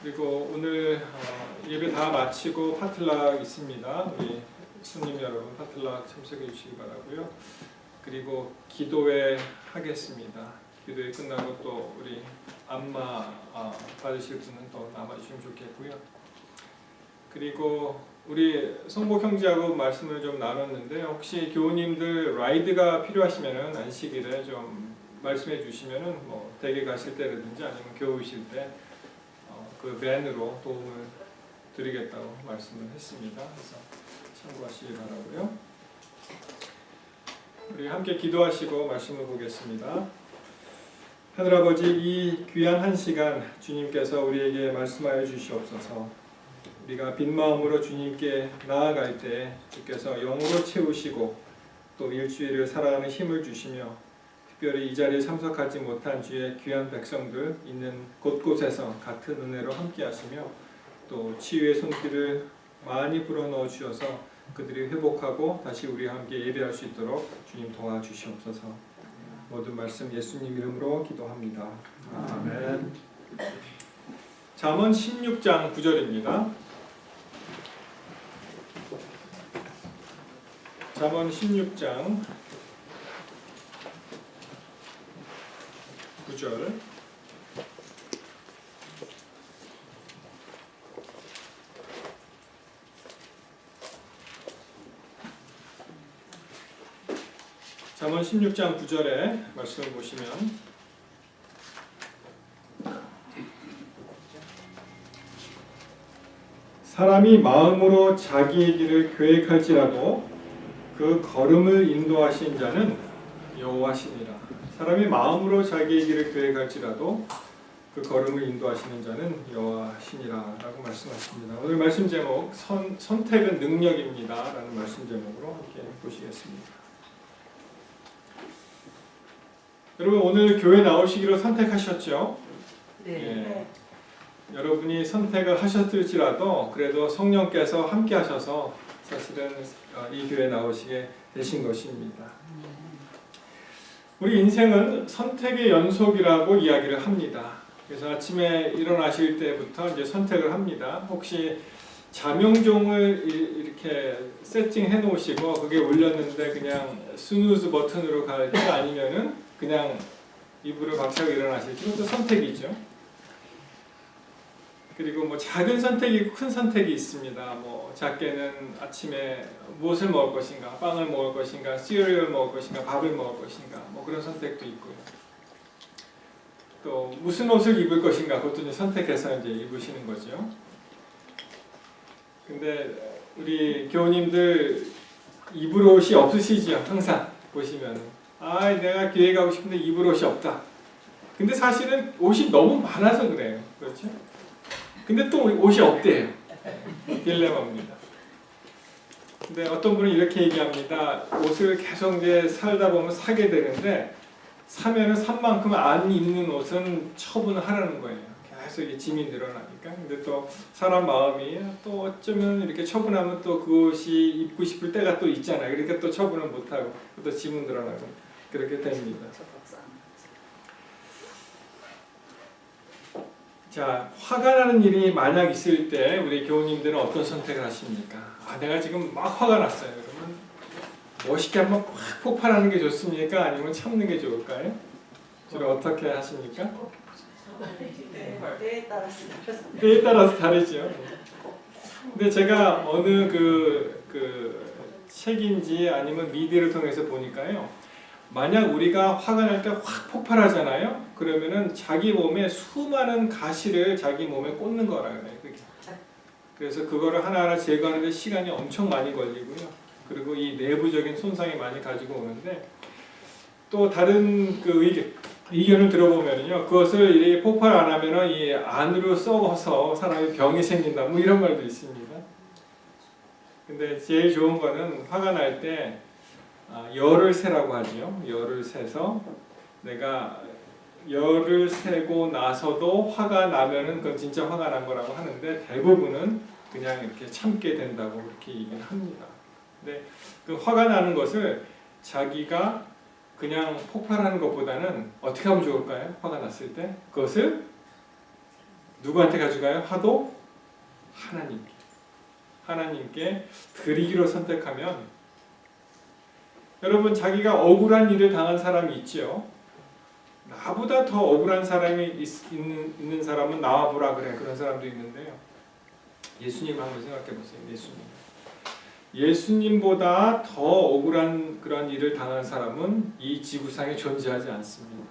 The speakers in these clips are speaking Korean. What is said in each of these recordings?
그리고 오늘 예배 다 마치고 파틀락 있습니다. 우리 손님 여러분 파틀락 참석해 주시기 바라고요. 그리고 기도회 하겠습니다. 기도회 끝나고 또 우리 안마 받으실 분은 또 남아주시면 좋겠고요. 그리고 우리 성복 형제하고 말씀을 좀 나눴는데 혹시 교우님들 라이드가 필요하시면은 안식일에 좀 말씀해 주시면은 뭐 댁에 가실 때라든지 아니면 교우실 때 그 밴으로 도움을 드리겠다고 말씀을 했습니다. 그래서 참고하시기 바라고요. 우리 함께 기도하시고 말씀을 보겠습니다. 하늘아버지, 이 귀한 한 시간 주님께서 우리에게 말씀하여 주시옵소서. 우리가 빈 마음으로 주님께 나아갈 때 주께서 영으로 채우시고 또 일주일을 살아가는 힘을 주시며 특별히 이 자리에 참석하지 못한 주의 귀한 백성들 있는 곳곳에서 같은 은혜로 함께 하시며 또 치유의 손길을 많이 불어넣어 주셔서 그들이 회복하고 다시 우리와 함께 예배할 수 있도록 주님 도와주시옵소서. 모든 말씀 예수님 이름으로 기도합니다. 아멘. 잠언 16장 9절입니다. 잠언 16장 9절. 잠언 16장 9절에 말씀을 보시면 사람이 마음으로 자기의 길을 계획할지라도 그 걸음을 인도하신 자는 여호와시니라. 사람이 마음으로 자기의 길을 계획할지라도 그 걸음을 인도하시는 자는 여호와시니라 라고 말씀하십니다. 오늘 말씀 제목 선택은 능력입니다 라는 말씀 제목으로 함께 보시겠습니다. 여러분 오늘 교회 나오시기로 선택하셨죠? 네. 여러분이 선택을 하셨을지라도 그래도 성령께서 함께 하셔서 사실은 이 교회 나오시게 되신 것입니다. 우리 인생은 선택의 연속이라고 이야기를 합니다. 그래서 아침에 일어나실 때부터 이제 선택을 합니다. 혹시 자명종을 이렇게 세팅해 놓으시고 그게 울렸는데 그냥 스누즈 버튼으로 갈지 아니면은 그냥 이불을 박차고 일어나실지 그것도 선택이죠. 그리고 뭐 작은 선택이 있고 큰 선택이 있습니다. 뭐 작게는 아침에 무엇을 먹을 것인가, 빵을 먹을 것인가, 시리얼을 먹을 것인가, 밥을 먹을 것인가, 뭐 그런 선택도 있고요. 또 무슨 옷을 입을 것인가, 그것도 이제 선택해서 이제 입으시는 거죠. 근데 우리 교우님들 입을 옷이 없으시죠? 항상 보시면 내가 교회 가고 싶은데 입을 옷이 없다. 근데 사실은 옷이 너무 많아서 그래요. 그렇죠? 근데 또 옷이 없대요. 딜레마입니다. 근데 어떤 분은 이렇게 얘기합니다. 옷을 계속 이제 살다 보면 사게 되는데 사면은 산 만큼 안 입는 옷은 처분을 하라는 거예요. 계속 이게 짐이 늘어나니까. 근데 또 사람 마음이 또 어쩌면 이렇게 처분하면 또 그것이 입고 싶을 때가 또 있잖아요. 그러니까 또 처분을 못하고 또 짐은 늘어나고 그렇게 됩니다. 자, 화가 나는 일이 만약 있을 때 우리 교우님들은 어떤 선택을 하십니까? 내가 지금 막 화가 났어요. 그러면 멋있게 한번 확 폭발하는 게 좋습니까? 아니면 참는 게 좋을까요? 주로 어떻게 하십니까? 때에 따라서 다르죠. 근데 제가 어느 그 책인지 아니면 미디어를 통해서 보니까요. 만약 우리가 화가 날 때 확 폭발하잖아요. 그러면은 자기 몸에 수많은 가시를 자기 몸에 꽂는 거라 그래요. 그래서 그거를 하나하나 제거하는데 시간이 엄청 많이 걸리고요. 그리고 이 내부적인 손상이 많이 가지고 오는데 또 다른 그 의견을 들어보면요, 그것을 이 폭발 안 하면은 이 안으로 썩어서 사람이 병이 생긴다. 뭐 이런 말도 있습니다. 근데 제일 좋은 거는 화가 날 때 열을 세라고 하죠. 열을 세서 내가 열을 세고 나서도 화가 나면은 그건 진짜 화가 난 거라고 하는데 대부분은 그냥 이렇게 참게 된다고 그렇게 얘기를 합니다. 근데 그 화가 나는 것을 자기가 그냥 폭발하는 것보다는 어떻게 하면 좋을까요? 화가 났을 때 그것을 누구한테 가져가요? 화도 하나님께 드리기로 선택하면 여러분 자기가 억울한 일을 당한 사람이 있죠. 나보다 더 억울한 사람이 있는 사람은 나와보라 그래. 그런 사람도 있는데요. 예수님 한번 생각해 보세요. 예수님보다 더 억울한 그런 일을 당한 사람은 이 지구상에 존재하지 않습니다.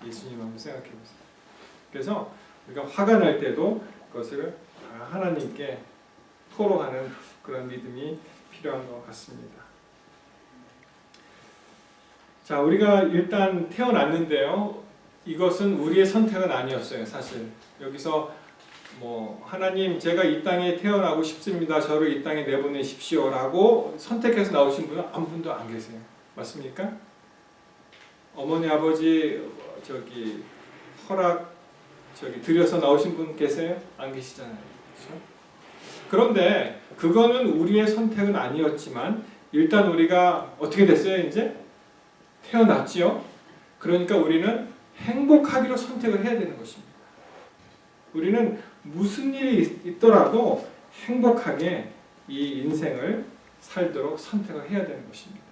예수님 한번 생각해 보세요. 그래서 우리가 화가 날 때도 그것을 하나님께 토로하는 그런 믿음이 필요한 것 같습니다. 자, 우리가 일단 태어났는데요. 이것은 우리의 선택은 아니었어요. 사실 여기서 하나님 제가 이 땅에 태어나고 싶습니다. 저를 이 땅에 내보내십시오 라고 선택해서 나오신 분은 한 분도 안 계세요. 맞습니까? 어머니 아버지 허락 드려서 나오신 분 계세요? 안 계시잖아요. 그렇죠? 그런데 그거는 우리의 선택은 아니었지만 일단 우리가 어떻게 됐어요? 이제 태어났지요. 그러니까 우리는 행복하기로 선택을 해야 되는 것입니다. 우리는 무슨 일이 있더라도 행복하게 이 인생을 살도록 선택을 해야 되는 것입니다.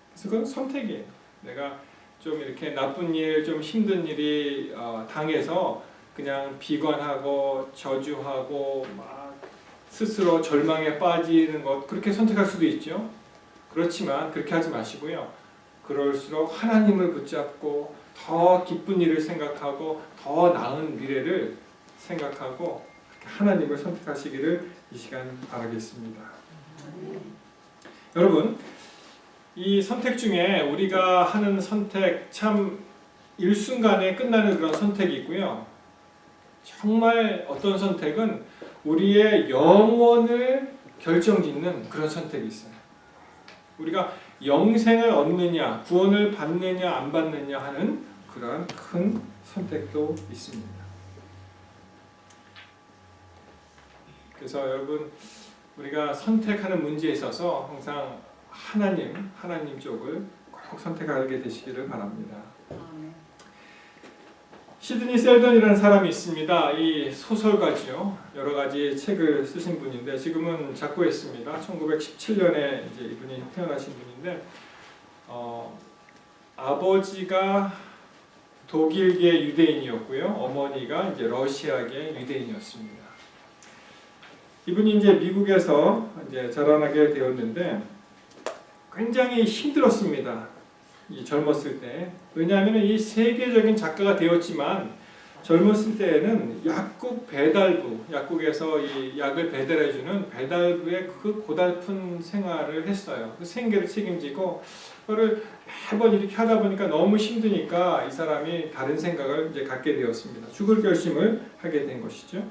그래서 그건 선택이에요. 내가 좀 이렇게 나쁜 일, 좀 힘든 일이 당해서 그냥 비관하고 저주하고 막 스스로 절망에 빠지는 것, 그렇게 선택할 수도 있죠. 그렇지만 그렇게 하지 마시고요. 그럴수록 하나님을 붙잡고 더 기쁜 일을 생각하고 더 나은 미래를 생각하고 하나님을 선택하시기를 이 시간 바라겠습니다. 여러분, 이 선택 중에 우리가 하는 선택 참 일순간에 끝나는 그런 선택이 있고요. 정말 어떤 선택은 우리의 영원을 결정짓는 그런 선택이 있어요. 우리가 영생을 얻느냐, 구원을 받느냐 안 받느냐 하는 그러한 큰 선택도 있습니다. 그래서 여러분 우리가 선택하는 문제에 있어서 항상 하나님 쪽을 꼭 선택하게 되시기를 바랍니다. 시드니 셀던이라는 사람이 있습니다. 이 소설가지요. 여러 가지 책을 쓰신 분인데 지금은 작고했습니다. 1917년에 이제 이분이 태어나신 분인데 아버지가 독일계 유대인이었고요. 어머니가 이제 러시아계 유대인이었습니다. 이분이 이제 미국에서 이제 자라나게 되었는데 굉장히 힘들었습니다. 이 젊었을 때. 왜냐하면 이 세계적인 작가가 되었지만 젊었을 때에는 약국 배달부, 약국에서 이 약을 배달해주는 배달부의 그 고달픈 생활을 했어요. 그 생계를 책임지고 그거를 매번 이렇게 하다 보니까 너무 힘드니까 이 사람이 다른 생각을 이제 갖게 되었습니다. 죽을 결심을 하게 된 것이죠.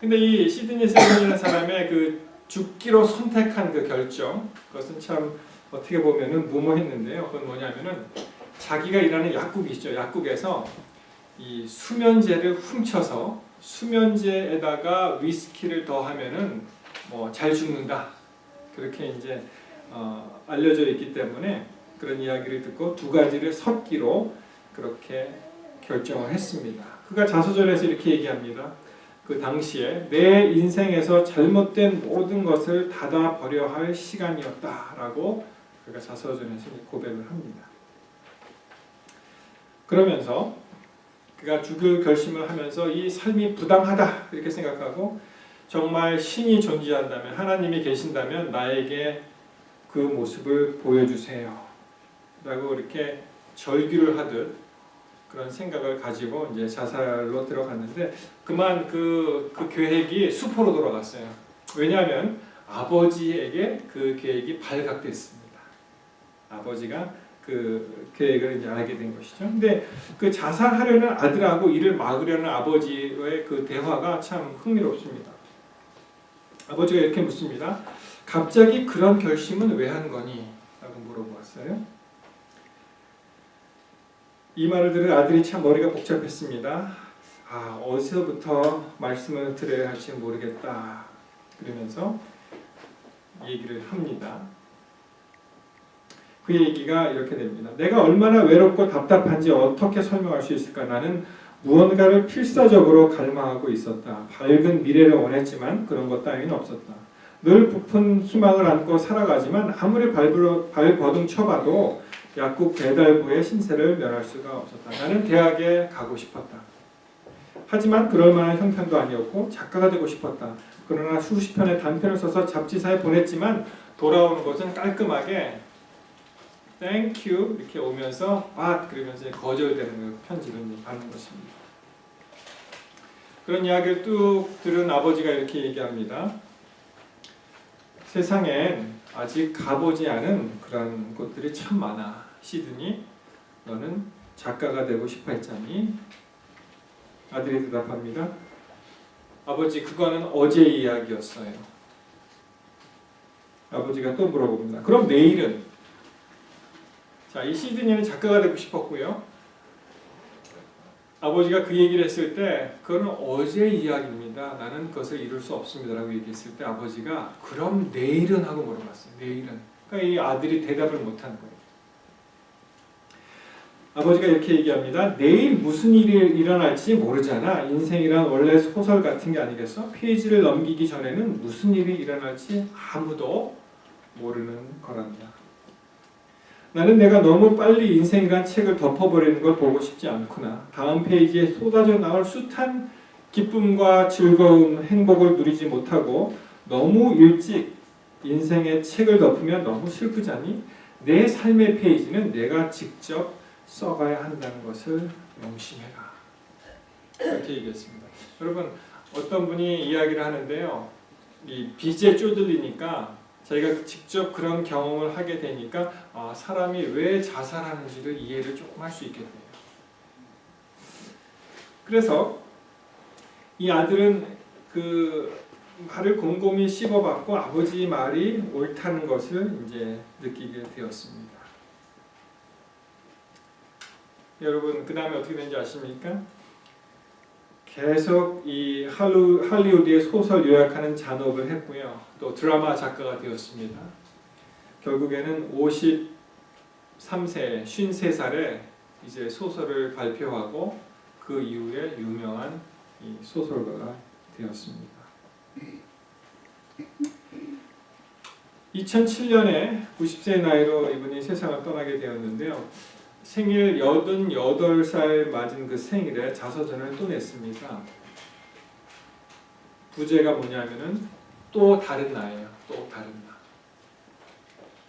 근데 이 시드니 셀던이라는 사람의 그 죽기로 선택한 그 결정, 그것은 참 어떻게 보면은 무모했는데요. 그건 뭐냐면은 자기가 일하는 약국이 있죠. 약국에서 이 수면제를 훔쳐서 수면제에다가 위스키를 더하면은 잘 죽는다. 그렇게 이제 알려져 있기 때문에 그런 이야기를 듣고 두 가지를 섞기로 그렇게 결정을 했습니다. 그가 자서전에서 이렇게 얘기합니다. 그 당시에 내 인생에서 잘못된 모든 것을 닫아버려 할 시간이었다라고 그가 자서전에서 고백을 합니다. 그러면서 그가 죽을 결심을 하면서 이 삶이 부당하다 이렇게 생각하고 정말 신이 존재한다면 하나님이 계신다면 나에게 그 모습을 보여주세요 라고 이렇게 절규를 하듯 그런 생각을 가지고 이제 자살로 들어갔는데 그만 그 계획이 수포로 돌아갔어요. 왜냐하면 아버지에게 그 계획이 발각됐습니다. 아버지가 그 계획을 이제 알게 된 것이죠. 근데 그 자살하려는 아들하고 이를 막으려는 아버지의 그 대화가 참 흥미롭습니다. 아버지가 이렇게 묻습니다. 갑자기 그런 결심은 왜 한 거니? 라고 물어보았어요. 이 말을 들은 아들이 참 머리가 복잡했습니다. 어디서부터 말씀을 드려야 할지 모르겠다. 그러면서 얘기를 합니다. 그 얘기가 이렇게 됩니다. 내가 얼마나 외롭고 답답한지 어떻게 설명할 수 있을까? 나는 무언가를 필사적으로 갈망하고 있었다. 밝은 미래를 원했지만 그런 것 따위는 없었다. 늘 부푼 희망을 안고 살아가지만 아무리 발버둥 쳐봐도 약국 배달부의 신세를 면할 수가 없었다. 나는 대학에 가고 싶었다. 하지만 그럴 만한 형편도 아니었고 작가가 되고 싶었다. 그러나 수십 편의 단편을 써서 잡지사에 보냈지만 돌아오는 것은 깔끔하게 Thank you 이렇게 오면서 그러면서 거절되는 편지를 받는 것입니다. 그런 이야기를 뚝 들은 아버지가 이렇게 얘기합니다. 세상엔 아직 가보지 않은 그런 곳들이 참 많아. 시드니, 너는 작가가 되고 싶어 했잖니? 아들이 대답합니다. 아버지, 그거는 어제 이야기였어요. 아버지가 또 물어봅니다. 그럼 내일은? 자, 이 시드니는 작가가 되고 싶었고요. 아버지가 그 얘기를 했을 때 그거는 어제 이야기입니다. 나는 그것을 이룰 수 없습니다. 라고 얘기했을 때 아버지가 그럼 내일은? 하고 물어봤어요. 내일은. 그러니까 이 아들이 대답을 못하는 거예요. 아버지가 이렇게 얘기합니다. 내일 무슨 일이 일어날지 모르잖아. 인생이란 원래 소설 같은 게 아니겠어? 페이지를 넘기기 전에는 무슨 일이 일어날지 아무도 모르는 거란다. 나는 내가 너무 빨리 인생이란 책을 덮어버리는 걸 보고 싶지 않구나. 다음 페이지에 쏟아져 나올 숱한 기쁨과 즐거움, 행복을 누리지 못하고 너무 일찍 인생의 책을 덮으면 너무 슬프잖니? 내 삶의 페이지는 내가 직접 써가야 한다는 것을 명심해라. 이렇게 얘기했습니다. 여러분, 어떤 분이 이야기를 하는데요. 이 빚에 쪼들리니까 자기가 직접 그런 경험을 하게 되니까 사람이 왜 자살하는지를 이해를 조금 할 수 있겠네요. 그래서 이 아들은 그 말을 곰곰이 씹어봤고 아버지 말이 옳다는 것을 이제 느끼게 되었습니다. 여러분, 그 다음에 어떻게 된지 아십니까? 계속 이 할리우드의 소설 요약하는 잔업을 했고요. 또 드라마 작가가 되었습니다. 결국에는 53세, 53살에 이제 소설을 발표하고 그 이후에 유명한 이 소설가가 되었습니다. 2007년에 90세의 나이로 이분이 세상을 떠나게 되었는데요. 생일 88살 맞은 그 생일에 자서전을 또 냈습니다. 부제가 뭐냐면은 또 다른 나예요. 또 다른 나.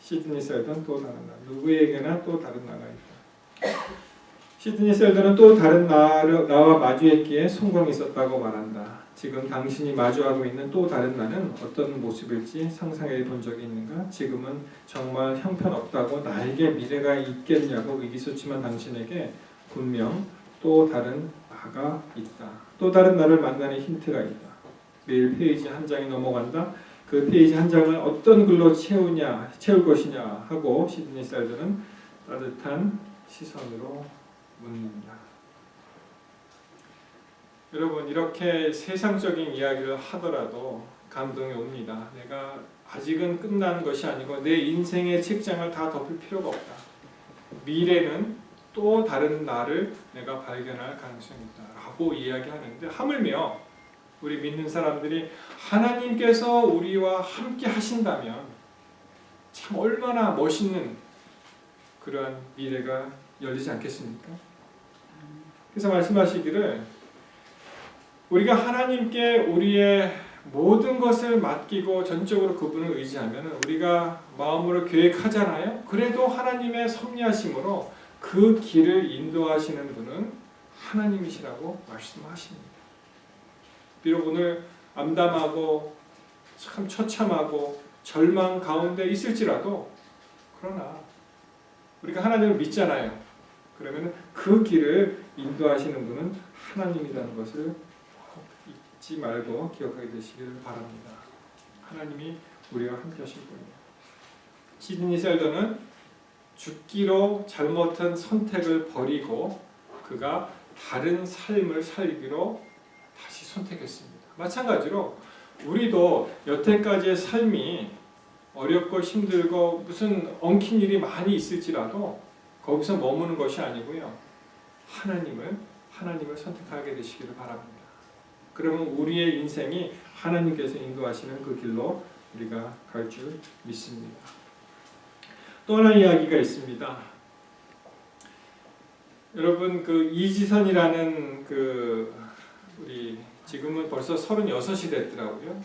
시드니 셀던 또 다른 나. 누구에게나 또 다른 나가 있다. 시드니 셀던은 또 다른 나와 마주했기에 성공이 있었다고 말한다. 지금 당신이 마주하고 있는 또 다른 나는 어떤 모습일지 상상해 본 적이 있는가? 지금은 정말 형편없다고 나에게 미래가 있겠냐고 의기소침한 당신에게 분명 또 다른 나가 있다. 또 다른 나를 만나는 힌트가 있다. 매일 페이지 한 장이 넘어간다. 그 페이지 한 장을 어떤 글로 채울 것이냐 하고 시드니 셀던은 따뜻한 시선으로 묻는다. 여러분, 이렇게 세상적인 이야기를 하더라도 감동이 옵니다. 내가 아직은 끝난 것이 아니고 내 인생의 책장을 다 덮을 필요가 없다. 미래는 또 다른 나를 내가 발견할 가능성이 있다 라고 이야기하는데, 하물며 우리 믿는 사람들이 하나님께서 우리와 함께 하신다면 참 얼마나 멋있는 그러한 미래가 열리지 않겠습니까? 그래서 말씀하시기를 우리가 하나님께 우리의 모든 것을 맡기고 전적으로 그분을 의지하면 우리가 마음으로 계획하잖아요. 그래도 하나님의 섭리하심으로 그 길을 인도하시는 분은 하나님이시라고 말씀하십니다. 비록 오늘 암담하고 참 처참하고 절망 가운데 있을지라도, 그러나 우리가 하나님을 믿잖아요. 그러면 그 길을 인도하시는 분은 하나님이라는 것을 잊지 말고 기억하게 되시기를 바랍니다. 하나님이 우리와 함께 하실 거예요. 시드니 셀던은 죽기로 잘못한 선택을 버리고 그가 다른 삶을 살기로 다시 선택했습니다. 마찬가지로 우리도 여태까지의 삶이 어렵고 힘들고 무슨 엉킨 일이 많이 있을지라도 거기서 머무는 것이 아니고요. 하나님을 하나님을 선택하게 되시기를 바랍니다. 그러면 우리의 인생이 하나님께서 인도하시는 그 길로 우리가 갈 줄 믿습니다. 또 하나 이야기가 있습니다. 여러분 그 이지선이라는 그 우리 지금은 벌써 36이 됐더라고요.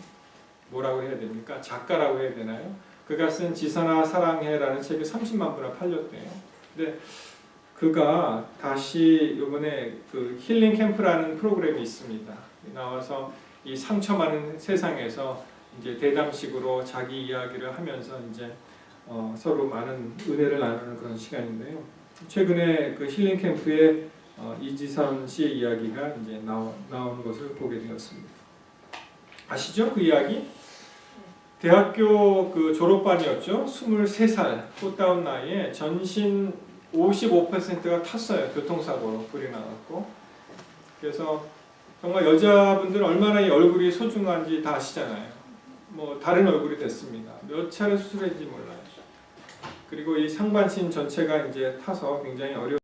뭐라고 해야 됩니까? 작가라고 해야 되나요? 그가 쓴 지선아 사랑해라는 책이 30만 부나 팔렸대요. 근데 그가 다시 이번에 그 힐링 캠프라는 프로그램이 있습니다. 나와서 이 상처 많은 세상에서 이제 대담식으로 자기 이야기를 하면서 이제 서로 많은 은혜를 나누는 그런 시간인데요. 최근에 그 힐링 캠프에 이지선 씨의 이야기가 이제 나오는 것을 보게 되었습니다. 아시죠? 그 이야기? 대학교 그 졸업반이었죠. 23살 꽃다운 나이에 전신 55%가 탔어요. 교통사고로 불이 나갔고. 그래서 정말 여자분들은 얼마나 이 얼굴이 소중한지 다 아시잖아요. 뭐 다른 얼굴이 됐습니다. 몇 차례 수술했는지 몰라요. 그리고 이 상반신 전체가 이제 타서 굉장히